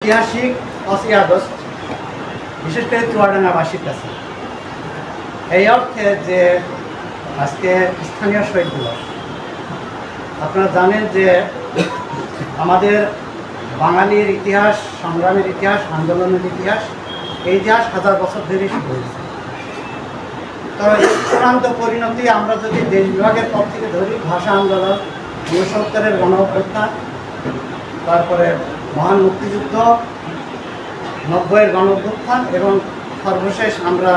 ঐতিহাসিক 5ই আগস্ট, বিশেষ করে চুয়াডাঙ্গাবাসীর কাছে এই অর্থে যে আজকে স্থানীয় শহীদ দিবস। আপনারা জানেন যে আমাদের বাঙালির ইতিহাস, সংগ্রামের ইতিহাস, আন্দোলনের ইতিহাস, এই ইতিহাস হাজার বছর ধরে শুরু হয়েছে। তবে চূড়ান্ত পরিণতি আমরা যদি দেশ বিভাগের পর থেকে ধরি, ভাষা আন্দোলন, 69-এর গণ অভ্যুত্থান, তারপরে মহান মুক্তিযুদ্ধ, 90-এর গণ অভ্যুত্থান এবং সর্বশেষ আমরা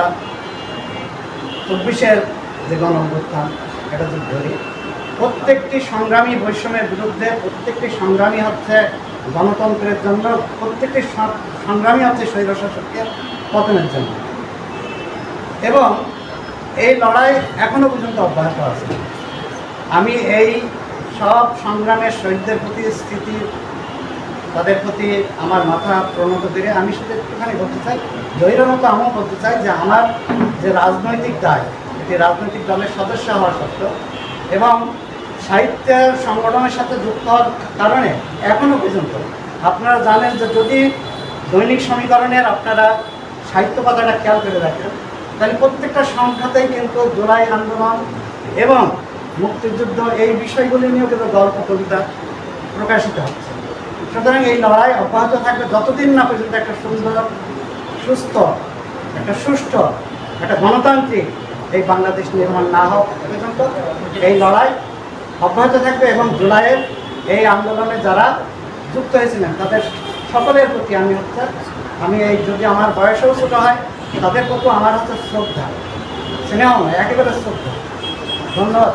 24-এর যে গণ অভ্যুত্থান, এটা যদি ধরি, প্রত্যেকটি সংগ্রামী বৈষম্যের বিরুদ্ধে, প্রত্যেকটি সংগ্রামী হচ্ছে গণতন্ত্রের জন্য, প্রত্যেকটি সংগ্রামী হচ্ছে স্বৈরশাসকের পতনের জন্য। এবং এই লড়াই এখনও পর্যন্ত অব্যাহত আছে। আমি এই সব সংগ্রামের শহীদদের প্রতি স্মৃতি, তাদের প্রতি আমার মাথা প্রণত করে আমি শুধু একটুখানি বলতে চাই, জহিরের মতো আমিও বলতে চাই যে আমার যে রাজনৈতিক দায়, এটি রাজনৈতিক দলের সদস্য হওয়া সত্ত্বেও এবং সাহিত্যের সংগঠনের সাথে যুক্ত হওয়ার কারণে এখনও পর্যন্ত আপনারা জানেন যে যদি দৈনিক সমীকরণের আপনারা সাহিত্য কথাটা খেয়াল করে রাখেন, তাহলে প্রত্যেকটা সংখ্যাতেই কিন্তু জুলাই আন্দোলন এবং মুক্তিযুদ্ধ এই বিষয়গুলি নিয়েও কিন্তু গল্প কবিতা প্রকাশিত হচ্ছে। সুতরাং এই লড়াই অব্যাহত থাকবে যতদিন না পর্যন্ত একটা সুন্দর, সুস্থ, একটা সুষ্ঠু, একটা গণতান্ত্রিক এই বাংলাদেশ নির্মাণ না হওয়া পর্যন্ত এই লড়াই অব্যাহত থাকবে। এবং জুলাইয়ের এই আন্দোলনে যারা যুক্ত হয়েছিলেন তাদের সকলের প্রতি আমি এই যদি আমার বয়সেও ছোটো হয়, তাদের প্রতি আমার হচ্ছে শ্রদ্ধা, স্নেহ, একেবারে শ্রদ্ধা। ধন্যবাদ।